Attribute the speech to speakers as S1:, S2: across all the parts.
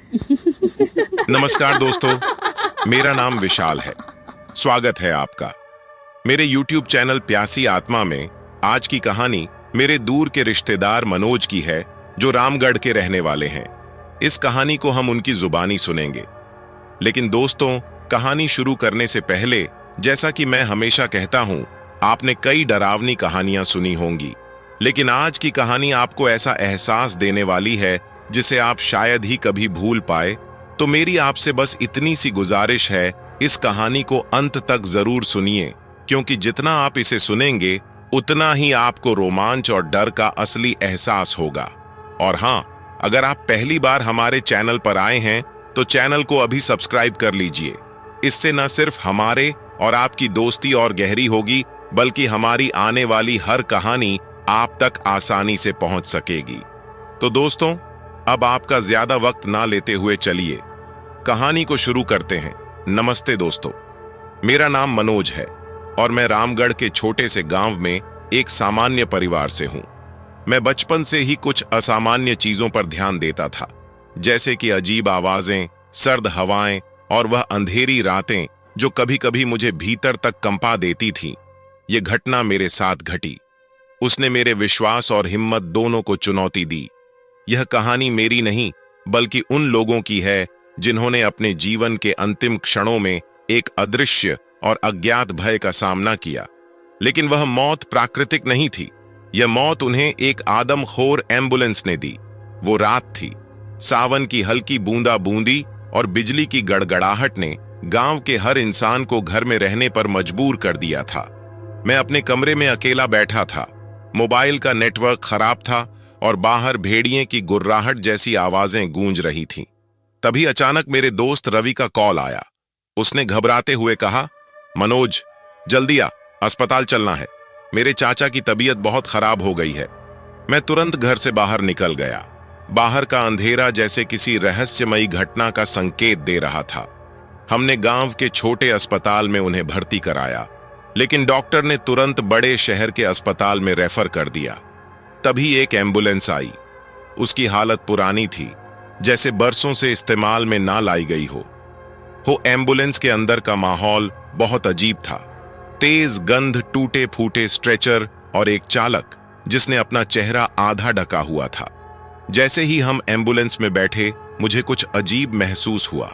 S1: नमस्कार दोस्तों, मेरा नाम विशाल है। स्वागत है आपका मेरे YouTube चैनल प्यासी आत्मा में। आज की कहानी मेरे दूर के रिश्तेदार मनोज की है, जो रामगढ़ के रहने वाले हैं। इस कहानी को हम उनकी जुबानी सुनेंगे। लेकिन दोस्तों, कहानी शुरू करने से पहले, जैसा कि मैं हमेशा कहता हूं, आपने कई डरावनी कहानियां सुनी होंगी, लेकिन आज की कहानी आपको ऐसा एहसास देने वाली है जिसे आप शायद ही कभी भूल पाए। तो मेरी आपसे बस इतनी सी गुजारिश है, इस कहानी को अंत तक जरूर सुनिए, क्योंकि जितना आप इसे सुनेंगे उतना ही आपको रोमांच और डर का असली एहसास होगा। और हाँ, अगर आप पहली बार हमारे चैनल पर आए हैं तो चैनल को अभी सब्सक्राइब कर लीजिए। इससे न सिर्फ हमारे और आपकी दोस्ती और गहरी होगी, बल्कि हमारी आने वाली हर कहानी आप तक आसानी से पहुंच सकेगी। तो दोस्तों, अब आपका ज्यादा वक्त ना लेते हुए चलिए कहानी को शुरू करते हैं। नमस्ते दोस्तों, मेरा नाम मनोज है और मैं रामगढ़ के छोटे से गांव में एक सामान्य परिवार से हूं। मैं बचपन से ही कुछ असामान्य चीजों पर ध्यान देता था, जैसे कि अजीब आवाजें, सर्द हवाएं और वह अंधेरी रातें जो कभी कभी मुझे भीतर तक कंपा देती थीं। ये घटना मेरे साथ घटी। उसने मेरे विश्वास और हिम्मत दोनों को चुनौती दी। यह कहानी मेरी नहीं, बल्कि उन लोगों की है जिन्होंने अपने जीवन के अंतिम क्षणों में एक अदृश्य और अज्ञात भय का सामना किया। लेकिन वह मौत प्राकृतिक नहीं थी। यह मौत उन्हें एक आदमखोर एम्बुलेंस ने दी। वो रात थी। सावन की हल्की बूंदा बूंदी और बिजली की गड़गड़ाहट ने गांव के हर इंसान को घर में रहने पर मजबूर कर दिया था। मैं अपने कमरे में अकेला बैठा था। मोबाइल का नेटवर्क खराब था और बाहर भेड़िए की गुर्राहट जैसी आवाजें गूंज रही थीं। तभी अचानक मेरे दोस्त रवि का कॉल आया। उसने घबराते हुए कहा, मनोज, जल्दी आ, अस्पताल चलना है। मेरे चाचा की तबीयत बहुत खराब हो गई है। मैं तुरंत घर से बाहर निकल गया। बाहर का अंधेरा जैसे किसी रहस्यमयी घटना का संकेत दे रहा था। हमने गांव के छोटे अस्पताल में उन्हें भर्ती कराया, लेकिन डॉक्टर ने तुरंत बड़े शहर के अस्पताल में रेफर कर दिया। तभी एक एम्बुलेंस आई। उसकी हालत पुरानी थी, जैसे बरसों से इस्तेमाल में ना लाई गई हो। एम्बुलेंस के अंदर का माहौल बहुत अजीब था। तेज गंध, टूटे फूटे स्ट्रेचर और एक चालक जिसने अपना चेहरा आधा ढका हुआ था। जैसे ही हम एम्बुलेंस में बैठे, मुझे कुछ अजीब महसूस हुआ।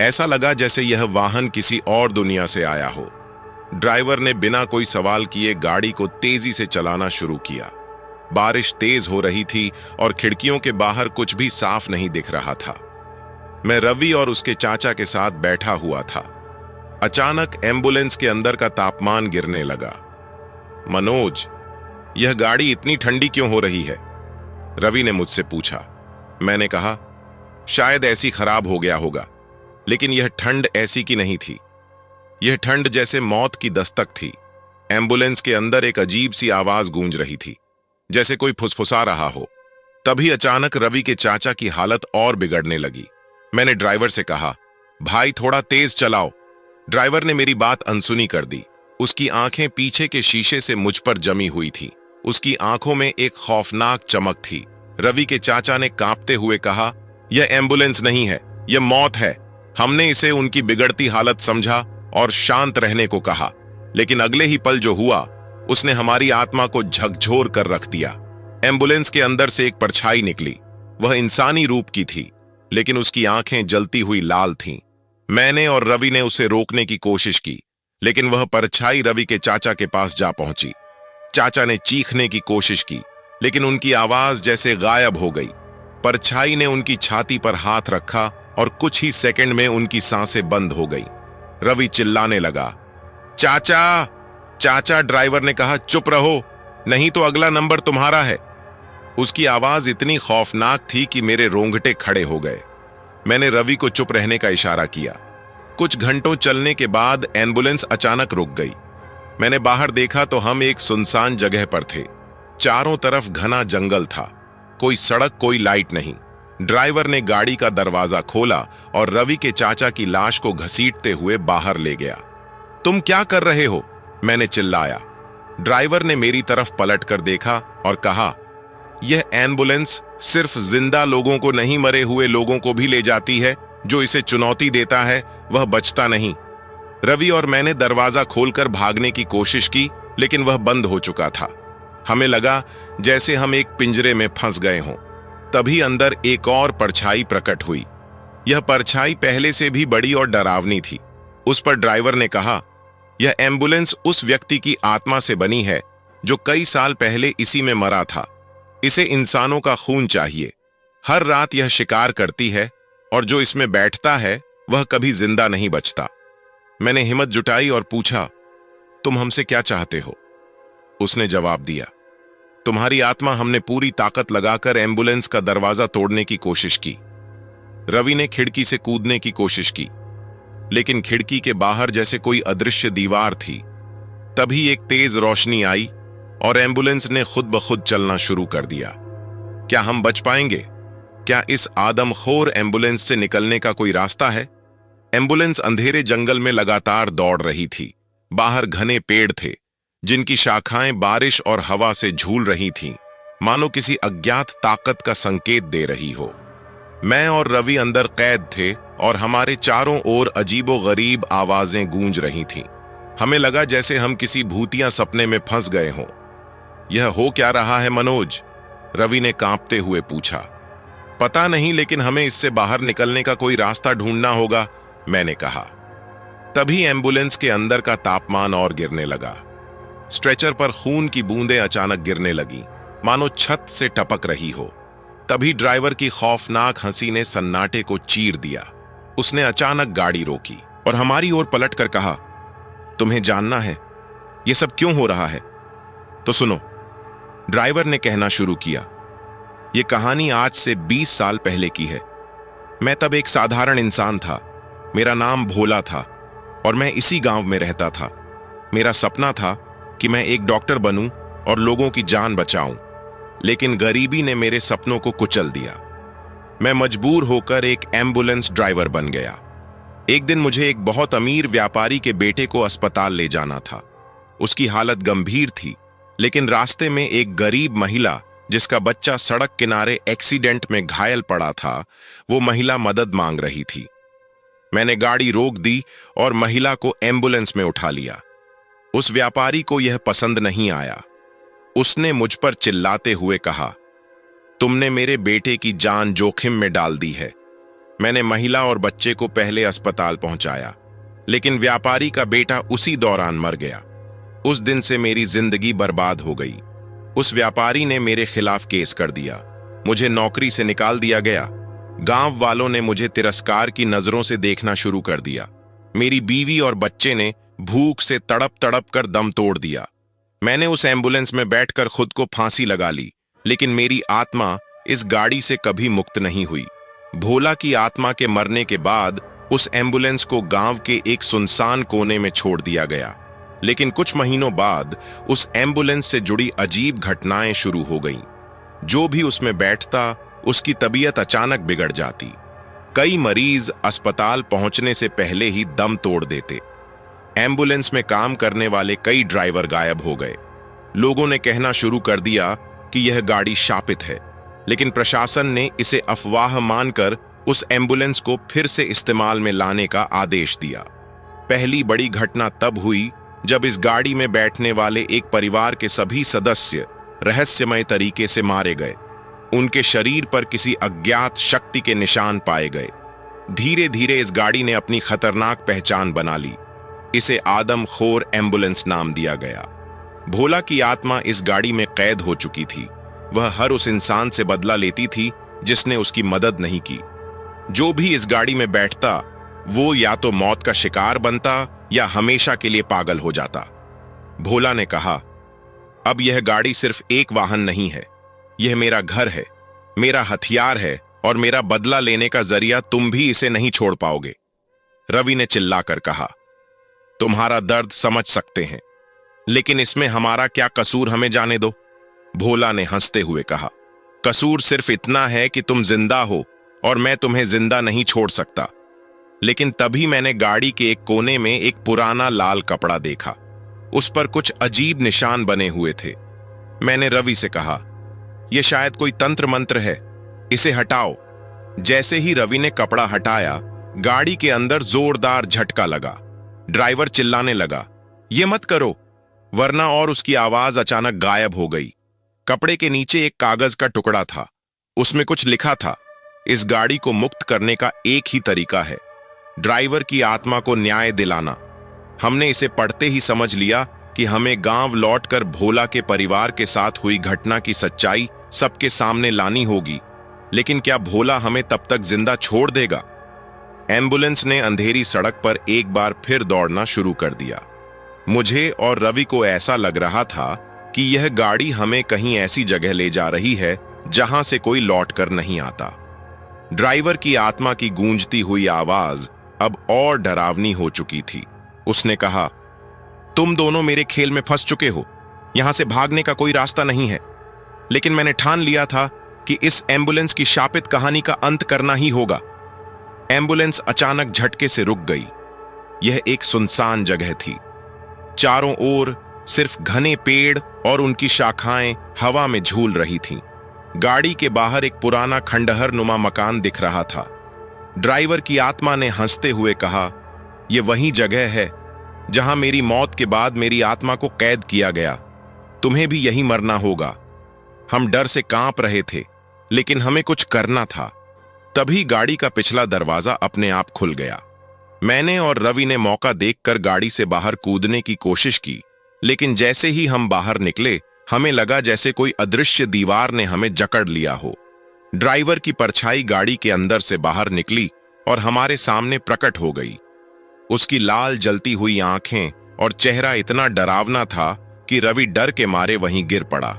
S1: ऐसा लगा जैसे यह वाहन किसी और दुनिया से आया हो। ड्राइवर ने बिना कोई सवाल किए गाड़ी को तेजी से चलाना शुरू किया। बारिश तेज हो रही थी और खिड़कियों के बाहर कुछ भी साफ नहीं दिख रहा था। मैं रवि और उसके चाचा के साथ बैठा हुआ था। अचानक एम्बुलेंस के अंदर का तापमान गिरने लगा। मनोज, यह गाड़ी इतनी ठंडी क्यों हो रही है? रवि ने मुझसे पूछा। मैंने कहा, शायद ऐसी खराब हो गया होगा। लेकिन यह ठंड ऐसी की नहीं थी। यह ठंड जैसे मौत की दस्तक थी। एम्बुलेंस के अंदर एक अजीब सी आवाज गूंज रही थी, जैसे कोई फुसफुसा रहा हो। तभी अचानक रवि के चाचा की हालत और बिगड़ने लगी। मैंने ड्राइवर से कहा, भाई थोड़ा तेज चलाओ। ड्राइवर ने मेरी बात अनसुनी कर दी। उसकी आंखें पीछे के शीशे से मुझ पर जमी हुई थी। उसकी आंखों में एक खौफनाक चमक थी। रवि के चाचा ने कांपते हुए कहा, यह एम्बुलेंस नहीं है, यह मौत है। हमने इसे उनकी बिगड़ती हालत समझा और शांत रहने को कहा, लेकिन अगले ही पल जो हुआ उसने हमारी आत्मा को झकझोर कर रख दिया। एम्बुलेंस के अंदर से एक परछाई निकली। वह इंसानी रूप की थी, लेकिन उसकी आंखें जलती हुई लाल थीं। मैंने और रवि ने उसे रोकने की कोशिश की, लेकिन वह परछाई रवि के चाचा के पास जा पहुंची। चाचा ने चीखने की कोशिश की, लेकिन उनकी आवाज जैसे गायब हो गई। परछाई ने उनकी छाती पर हाथ रखा और कुछ ही सेकंड में उनकी सांसें बंद हो गई। रवि चिल्लाने लगा, चाचा चाचा। ड्राइवर ने कहा, चुप रहो, नहीं तो अगला नंबर तुम्हारा है। उसकी आवाज इतनी खौफनाक थी कि मेरे रोंगटे खड़े हो गए। मैंने रवि को चुप रहने का इशारा किया। कुछ घंटों चलने के बाद एम्बुलेंस अचानक रुक गई। मैंने बाहर देखा तो हम एक सुनसान जगह पर थे। चारों तरफ घना जंगल था। कोई सड़क, कोई लाइट नहीं। ड्राइवर ने गाड़ी का दरवाजा खोला और रवि के चाचा की लाश को घसीटते हुए बाहर ले गया। तुम क्या कर रहे हो? मैंने चिल्लाया। ड्राइवर ने मेरी तरफ पलट कर देखा और कहा, यह एम्बुलेंस सिर्फ जिंदा लोगों को नहीं, मरे हुए लोगों को भी ले जाती है। जो इसे चुनौती देता है वह बचता नहीं। रवि और मैंने दरवाजा खोलकर भागने की कोशिश की, लेकिन वह बंद हो चुका था। हमें लगा जैसे हम एक पिंजरे में फंस गए हों। तभी अंदर एक और परछाई प्रकट हुई। यह परछाई पहले से भी बड़ी और डरावनी थी। उस पर ड्राइवर ने कहा, यह एम्बुलेंस उस व्यक्ति की आत्मा से बनी है जो कई साल पहले इसी में मरा था। इसे इंसानों का खून चाहिए। हर रात यह शिकार करती है और जो इसमें बैठता है वह कभी जिंदा नहीं बचता। मैंने हिम्मत जुटाई और पूछा, तुम हमसे क्या चाहते हो? उसने जवाब दिया, तुम्हारी आत्मा। हमने पूरी ताकत लगाकर एम्बुलेंस का दरवाजा तोड़ने की कोशिश की। रवि ने खिड़की से कूदने की कोशिश की, लेकिन खिड़की के बाहर जैसे कोई अदृश्य दीवार थी। तभी एक तेज रोशनी आई और एम्बुलेंस ने खुद ब खुद चलना शुरू कर दिया। क्या हम बच पाएंगे? क्या इस आदमखोर एम्बुलेंस से निकलने का कोई रास्ता है? एम्बुलेंस अंधेरे जंगल में लगातार दौड़ रही थी। बाहर घने पेड़ थे, जिनकी शाखाएं बारिश और हवा से झूल रही थीं, मानो किसी अज्ञात ताकत का संकेत दे रही हो। मैं और रवि अंदर कैद थे और हमारे चारों ओर अजीबोगरीब आवाजें गूंज रही थीं। हमें लगा जैसे हम किसी भूतिया सपने में फंस गए हों। यह हो क्या रहा है मनोज? रवि ने कांपते हुए पूछा। पता नहीं, लेकिन हमें इससे बाहर निकलने का कोई रास्ता ढूंढना होगा, मैंने कहा। तभी एम्बुलेंस के अंदर का तापमान और गिरने लगा। स्ट्रेचर पर खून की बूंदें अचानक गिरने लगी, मानो छत से टपक रही हो। तभी ड्राइवर की खौफनाक हंसी ने सन्नाटे को चीर दिया। उसने अचानक गाड़ी रोकी और हमारी ओर पलटकर कहा, तुम्हें जानना है यह सब क्यों हो रहा है? तो सुनो, ड्राइवर ने कहना शुरू किया। यह कहानी आज से 20 साल पहले की है। मैं तब एक साधारण इंसान था। मेरा नाम भोला था और मैं इसी गांव में रहता था। मेरा सपना था कि मैं एक डॉक्टर बनूं और लोगों की जान बचाऊं, लेकिन गरीबी ने मेरे सपनों को कुचल दिया। मैं मजबूर होकर एक एम्बुलेंस ड्राइवर बन गया। एक दिन मुझे एक बहुत अमीर व्यापारी के बेटे को अस्पताल ले जाना था। उसकी हालत गंभीर थी, लेकिन रास्ते में एक गरीब महिला, जिसका बच्चा सड़क किनारे एक्सीडेंट में घायल पड़ा था, वो महिला मदद मांग रही थी। मैंने गाड़ी रोक दी और महिला को एम्बुलेंस में उठा लिया। उस व्यापारी को यह पसंद नहीं आया। उसने मुझ पर चिल्लाते हुए कहा, तुमने मेरे बेटे की जान जोखिम में डाल दी है। मैंने महिला और बच्चे को पहले अस्पताल पहुंचाया, लेकिन व्यापारी का बेटा उसी दौरान मर गया। उस दिन से मेरी जिंदगी बर्बाद हो गई। उस व्यापारी ने मेरे खिलाफ केस कर दिया। मुझे नौकरी से निकाल दिया गया। गांव वालों ने मुझे तिरस्कार की नजरों से देखना शुरू कर दिया। मेरी बीवी और बच्चे ने भूख से तड़प तड़प कर दम तोड़ दिया। मैंने उस एम्बुलेंस में बैठकर खुद को फांसी लगा ली, लेकिन मेरी आत्मा इस गाड़ी से कभी मुक्त नहीं हुई। भोला की आत्मा के मरने के बाद उस एम्बुलेंस को गांव के एक सुनसान कोने में छोड़ दिया गया, लेकिन कुछ महीनों बाद उस एम्बुलेंस से जुड़ी अजीब घटनाएं शुरू हो गईं। जो भी उसमें बैठता, उसकी तबीयत अचानक बिगड़ जाती। कई मरीज अस्पताल पहुंचने से पहले ही दम तोड़ देते। एम्बुलेंस में काम करने वाले कई ड्राइवर गायब हो गए। लोगों ने कहना शुरू कर दिया कि यह गाड़ी शापित है, लेकिन प्रशासन ने इसे अफवाह मानकर उस एम्बुलेंस को फिर से इस्तेमाल में लाने का आदेश दिया। पहली बड़ी घटना तब हुई जब इस गाड़ी में बैठने वाले एक परिवार के सभी सदस्य रहस्यमय तरीके से मारे गए। उनके शरीर पर किसी अज्ञात शक्ति के निशान पाए गए। धीरे धीरे इस गाड़ी ने अपनी खतरनाक पहचान बना ली। इसे आदमखोर एम्बुलेंस नाम दिया गया। भोला की आत्मा इस गाड़ी में कैद हो चुकी थी। वह हर उस इंसान से बदला लेती थी जिसने उसकी मदद नहीं की। जो भी इस गाड़ी में बैठता, वो या तो मौत का शिकार बनता या हमेशा के लिए पागल हो जाता। भोला ने कहा, अब यह गाड़ी सिर्फ एक वाहन नहीं है, यह मेरा घर है, मेरा हथियार है और मेरा बदला लेने का जरिया। तुम भी इसे नहीं छोड़ पाओगे। रवि ने चिल्लाकर कहा, तुम्हारा दर्द समझ सकते हैं, लेकिन इसमें हमारा क्या कसूर, हमें जाने दो। भोला ने हंसते हुए कहा, कसूर सिर्फ इतना है कि तुम जिंदा हो और मैं तुम्हें जिंदा नहीं छोड़ सकता। लेकिन तभी मैंने गाड़ी के एक कोने में एक पुराना लाल कपड़ा देखा। उस पर कुछ अजीब निशान बने हुए थे। मैंने रवि से कहा, ये शायद कोई तंत्र मंत्र है, इसे हटाओ। जैसे ही रवि ने कपड़ा हटाया, गाड़ी के अंदर जोरदार झटका लगा। ड्राइवर चिल्लाने लगा, ये मत करो, वरना, और उसकी आवाज अचानक गायब हो गई। कपड़े के नीचे एक कागज का टुकड़ा था, उसमें कुछ लिखा था, इस गाड़ी को मुक्त करने का एक ही तरीका है, ड्राइवर की आत्मा को न्याय दिलाना। हमने इसे पढ़ते ही समझ लिया कि हमें गांव लौटकर भोला के परिवार के साथ हुई घटना की सच्चाई सबके सामने लानी होगी। लेकिन क्या भोला हमें तब तक जिंदा छोड़ देगा? एम्बुलेंस ने अंधेरी सड़क पर एक बार फिर दौड़ना शुरू कर दिया। मुझे और रवि को ऐसा लग रहा था कि यह गाड़ी हमें कहीं ऐसी जगह ले जा रही है जहां से कोई लौट कर नहीं आता। ड्राइवर की आत्मा की गूंजती हुई आवाज अब और डरावनी हो चुकी थी। उसने कहा, तुम दोनों मेरे खेल में फंस चुके हो, यहां से भागने का कोई रास्ता नहीं है। लेकिन मैंने ठान लिया था कि इस एम्बुलेंस की शापित कहानी का अंत करना ही होगा। एम्बुलेंस अचानक झटके से रुक गई। यह एक सुनसान जगह थी। चारों ओर सिर्फ घने पेड़ और उनकी शाखाएं हवा में झूल रही थीं। गाड़ी के बाहर एक पुराना खंडहर नुमा मकान दिख रहा था। ड्राइवर की आत्मा ने हंसते हुए कहा, यह वही जगह है जहां मेरी मौत के बाद मेरी आत्मा को कैद किया गया। तुम्हें भी यही मरना होगा। हम डर से कांप रहे थे, लेकिन हमें कुछ करना था। तभी गाड़ी का पिछला दरवाजा अपने आप खुल गया। मैंने और रवि ने मौका देखकर गाड़ी से बाहर कूदने की कोशिश की, लेकिन जैसे ही हम बाहर निकले, हमें लगा जैसे कोई अदृश्य दीवार ने हमें जकड़ लिया हो। ड्राइवर की परछाई गाड़ी के अंदर से बाहर निकली और हमारे सामने प्रकट हो गई। उसकी लाल जलती हुई आंखें और चेहरा इतना डरावना था कि रवि डर के मारे वहीं गिर पड़ा।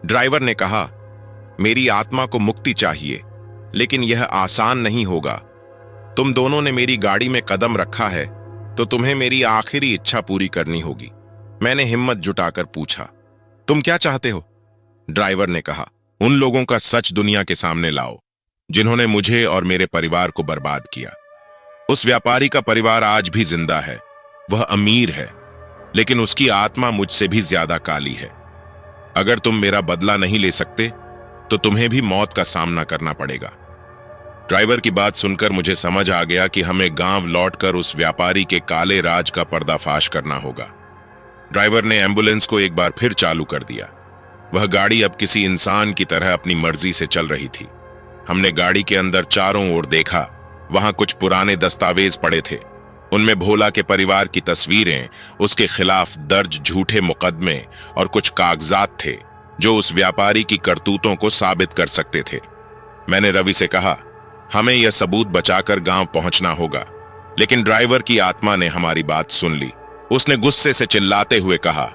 S1: ड्राइवर ने कहा, मेरी आत्मा को मुक्ति चाहिए, लेकिन यह आसान नहीं होगा। तुम दोनों ने मेरी गाड़ी में कदम रखा है, तो तुम्हें मेरी आखिरी इच्छा पूरी करनी होगी। मैंने हिम्मत जुटाकर पूछा, तुम क्या चाहते हो? ड्राइवर ने कहा, उन लोगों का सच दुनिया के सामने लाओ जिन्होंने मुझे और मेरे परिवार को बर्बाद किया। उस व्यापारी का परिवार आज भी जिंदा है। वह अमीर है, लेकिन उसकी आत्मा मुझसे भी ज्यादा काली है। अगर तुम मेरा बदला नहीं ले सकते, तो तुम्हें भी मौत का सामना करना पड़ेगा। ड्राइवर की बात सुनकर मुझे समझ आ गया कि हमें गांव लौटकर उस व्यापारी के काले राज का पर्दाफाश करना होगा। ड्राइवर ने एम्बुलेंस को एक बार फिर चालू कर दिया। वह गाड़ी अब किसी इंसान की तरह अपनी मर्जी से चल रही थी। हमने गाड़ी के अंदर चारों ओर देखा। वहां कुछ पुराने दस्तावेज पड़े थे। उनमें भोला के परिवार की तस्वीरें, उसके खिलाफ दर्ज झूठे मुकदमे और कुछ कागजात थे जो उस व्यापारी की करतूतों को साबित कर सकते थे। मैंने रवि से कहा, हमें यह सबूत बचाकर गांव पहुंचना होगा। लेकिन ड्राइवर की आत्मा ने हमारी बात सुन ली। उसने गुस्से से चिल्लाते हुए कहा,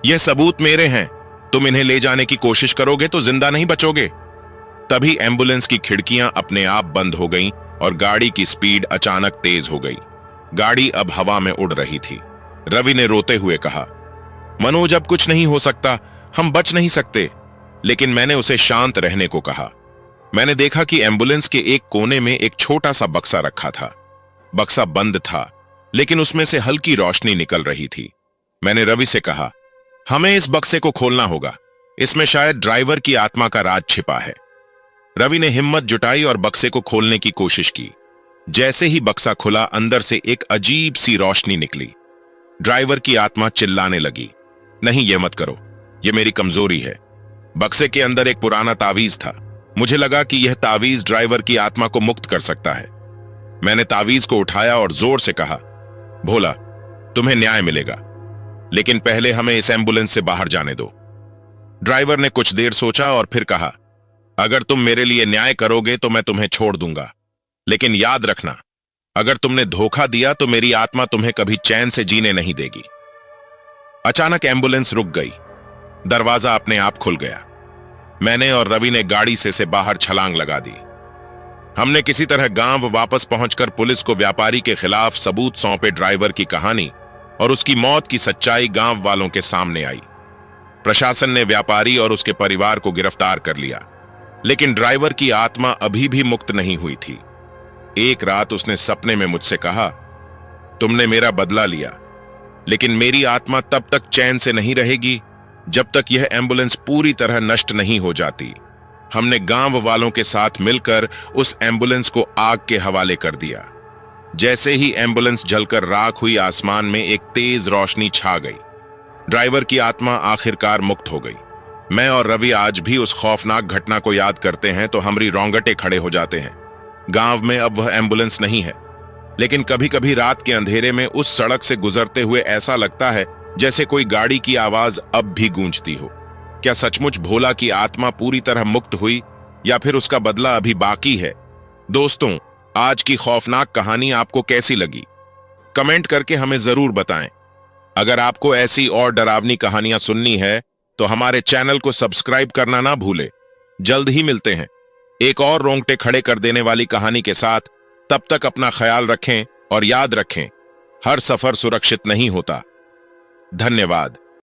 S1: यह सबूत मेरे हैं, तुम इन्हें ले जाने की कोशिश करोगे तो जिंदा नहीं बचोगे। तभी एम्बुलेंस की खिड़कियां अपने आप बंद हो गईं और गाड़ी की स्पीड अचानक तेज हो गई। गाड़ी अब हवा में उड़ रही थी। रवि ने रोते हुए कहा, मनोज, अब कुछ नहीं हो सकता, हम बच नहीं सकते। लेकिन मैंने उसे शांत रहने को कहा। मैंने देखा कि एम्बुलेंस के एक कोने में एक छोटा सा बक्सा रखा था। बक्सा बंद था, लेकिन उसमें से हल्की रोशनी निकल रही थी। मैंने रवि से कहा, हमें इस बक्से को खोलना होगा, इसमें शायद ड्राइवर की आत्मा का राज छिपा है। रवि ने हिम्मत जुटाई और बक्से को खोलने की कोशिश की। जैसे ही बक्सा खुला, अंदर से एक अजीब सी रोशनी निकली। ड्राइवर की आत्मा चिल्लाने लगी, नहीं, यह मत करो, यह मेरी कमजोरी है। बक्से के अंदर एक पुराना तावीज था। मुझे लगा कि यह तावीज ड्राइवर की आत्मा को मुक्त कर सकता है। मैंने तावीज को उठाया और जोर से कहा, भोला, तुम्हें न्याय मिलेगा, लेकिन पहले हमें इस एम्बुलेंस से बाहर जाने दो। ड्राइवर ने कुछ देर सोचा और फिर कहा, अगर तुम मेरे लिए न्याय करोगे तो मैं तुम्हें छोड़ दूंगा, लेकिन याद रखना, अगर तुमने धोखा दिया तो मेरी आत्मा तुम्हें कभी चैन से जीने नहीं देगी। अचानक एम्बुलेंस रुक गई। दरवाजा अपने आप खुल गया। मैंने और रवि ने गाड़ी से बाहर छलांग लगा दी। हमने किसी तरह गांव वापस पहुंचकर पुलिस को व्यापारी के खिलाफ सबूत सौंपे। ड्राइवर की कहानी और उसकी मौत की सच्चाई गांव वालों के सामने आई। प्रशासन ने व्यापारी और उसके परिवार को गिरफ्तार कर लिया, लेकिन ड्राइवर की आत्मा अभी भी मुक्त नहीं हुई थी। एक रात उसने सपने में मुझसे कहा, तुमने मेरा बदला लिया, लेकिन मेरी आत्मा तब तक चैन से नहीं रहेगी जब तक यह एम्बुलेंस पूरी तरह नष्ट नहीं हो जाती। हमने गांव वालों के साथ मिलकर उस एम्बुलेंस को आग के हवाले कर दिया। जैसे ही एम्बुलेंस जलकर राख हुई, आसमान में एक तेज रोशनी छा गई। ड्राइवर की आत्मा आखिरकार मुक्त हो गई। मैं और रवि आज भी उस खौफनाक घटना को याद करते हैं तो हमारी रोंगटे खड़े हो जाते हैं। गांव में अब वह एम्बुलेंस नहीं है, लेकिन कभी कभी रात के अंधेरे में उस सड़क से गुजरते हुए ऐसा लगता है जैसे कोई गाड़ी की आवाज अब भी गूंजती हो। क्या सचमुच भोला की आत्मा पूरी तरह मुक्त हुई या फिर उसका बदला अभी बाकी है? दोस्तों, आज की खौफनाक कहानी आपको कैसी लगी? कमेंट करके हमें जरूर बताएं। अगर आपको ऐसी और डरावनी कहानियां सुननी है तो हमारे चैनल को सब्सक्राइब करना ना भूले। जल्द ही मिलते हैं एक और रोंगटे खड़े कर देने वाली कहानी के साथ। तब तक अपना ख्याल रखें और याद रखें, हर सफर सुरक्षित नहीं होता। धन्यवाद।